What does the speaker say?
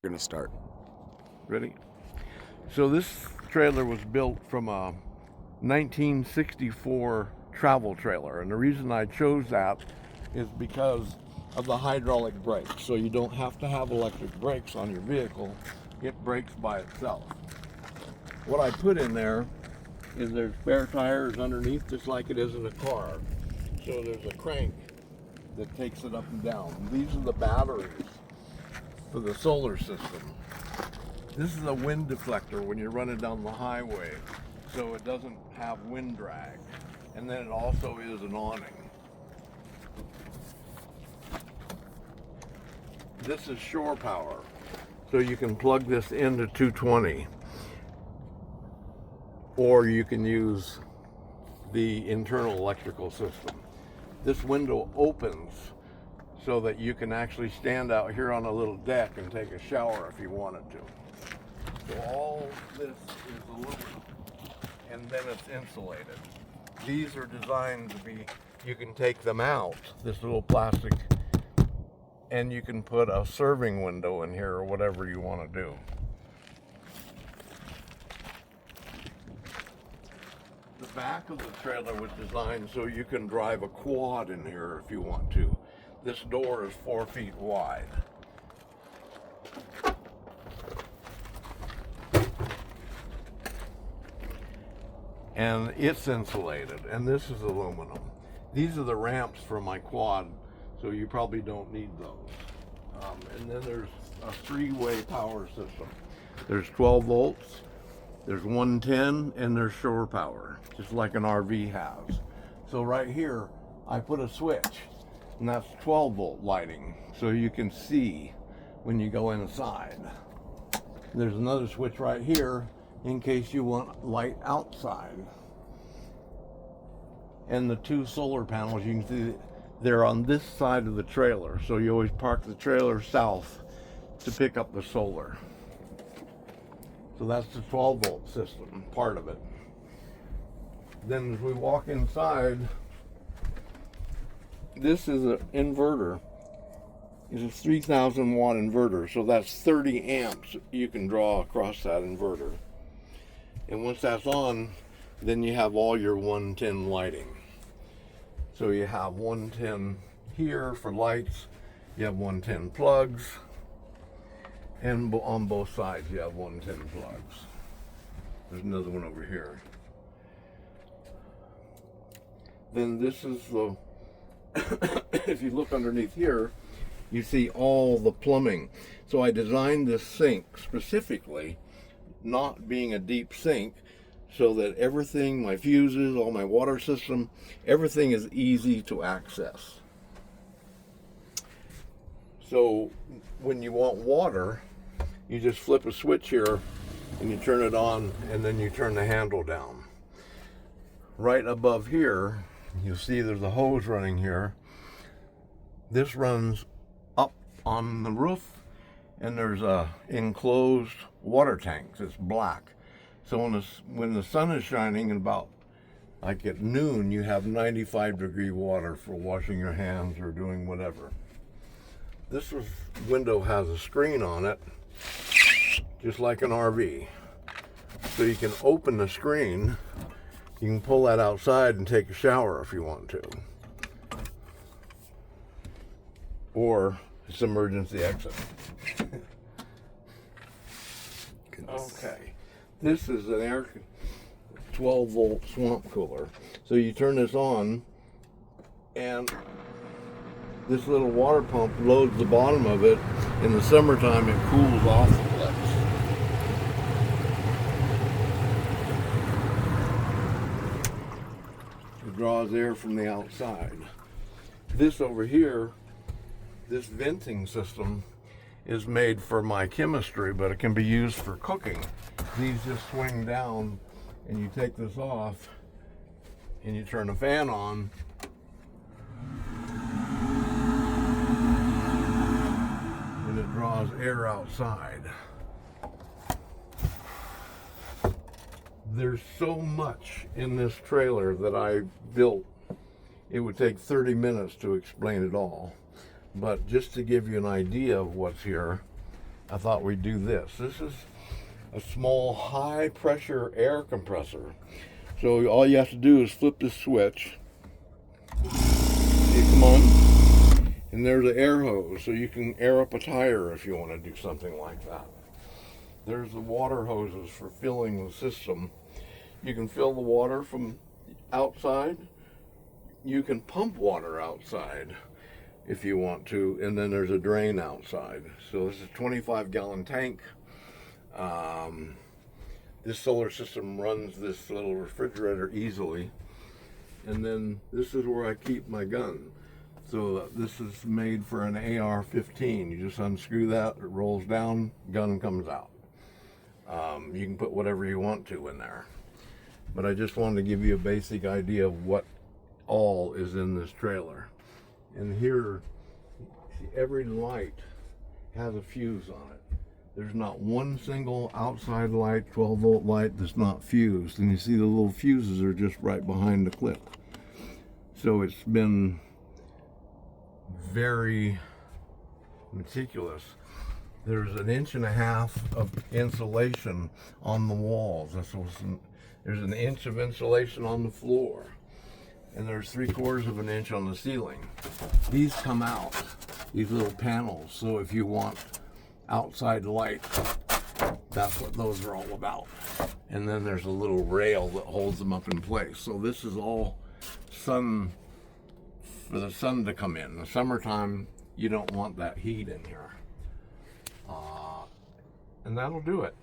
We're gonna start. Ready? So this trailer was built from a 1964 travel trailer, and the reason I chose that is because of the hydraulic brakes. So you don't have to have electric brakes on your vehicle. It brakes by itself. What I put in there is there's spare tires underneath, just like it is in a car. So there's a crank that takes it up and down. These are the batteries for the solar system. This is a wind deflector when you're running down the highway, so it doesn't have wind drag. And then it also is an awning. This is shore power, so you can plug this into 220, or you can use the internal electrical system. This window opens so that you can actually stand out here on a little deck and take a shower if you wanted to. So all this is aluminum, and then it's insulated. These are designed to be, you can take them out, this little plastic, and you can put a serving window in here or whatever you want to do. The back of the trailer was designed so you can drive a quad in here if you want to. This door is 4 feet wide. And it's insulated, and this is aluminum. These are the ramps for my quad, so you probably don't need those. And then there's a three-way power system. There's 12 volts, there's 110, and there's shore power, just like an RV has. So right here, I put a switch, and that's 12 volt lighting, so you can see when you go inside. There's another switch right here in case you want light outside. And the two solar panels, you can see they're on this side of the trailer, so you always park the trailer south to pick up the solar. So that's the 12 volt system, part of it. Then as we walk inside, this is an inverter. It's a 3,000 watt inverter, so that's 30 amps you can draw across that inverter. And once that's on, then you have all your 110 lighting. So you have 110 here for lights, you have 110 plugs, and on both sides you have 110 plugs. There's another one over here. Then this is the, if you look underneath here, you see all the plumbing. So I designed this sink specifically, not being a deep sink, so that everything, my fuses, all my water system, everything is easy to access. So when you want water, you just flip a switch here and you turn it on, and then you turn the handle down. Right above here, you'll see there's a hose running here. This runs up on the roof, and there's a enclosed water tank. It's black. So when the sun is shining, about like at noon, you have 95-degree water for washing your hands or doing whatever. This window has a screen on it, just like an RV. So you can open the screen, you can pull that outside and take a shower if you want to. Or it's emergency exit. Okay. This is an 12 volt swamp cooler. So you turn this on, and this little water pump loads the bottom of it. In the summertime, it cools off the place. It draws air from the outside. This over here, this venting system, is made for my chemistry, but it can be used for cooking. These just swing down, and you take this off, and you turn the fan on, and it draws air outside. There's so much in this trailer that I built. It would take 30 minutes to explain it all. But just to give you an idea of what's here, I thought we'd do this. This is a small high pressure air compressor. So all you have to do is flip this switch. You come on, and there's an air hose, so you can air up a tire if you want to do something like that. There's the water hoses for filling the system. You can fill the water from outside. You can pump water outside if you want to, and then there's a drain outside. So this is a 25-gallon tank. This solar system runs this little refrigerator easily. And then this is where I keep my gun. So this is made for an AR-15. You just unscrew that, it rolls down, gun comes out. You can put whatever you want to in there. But I just wanted to give you a basic idea of what all is in this trailer. And here, see, every light has a fuse on it. There's not one single outside light, 12-volt light that's not fused. And you see the little fuses are just right behind the clip. So it's been very meticulous. There's 1.5 inches of insulation on the walls. There's 1 inch of insulation on the floor. And there's 3/4 of an inch on the ceiling. These come out, these little panels. So if you want outside light, that's what those are all about. And then there's a little rail that holds them up in place. So this is all sun, for the sun to come in. In the summertime, you don't want that heat in here. And that'll do it.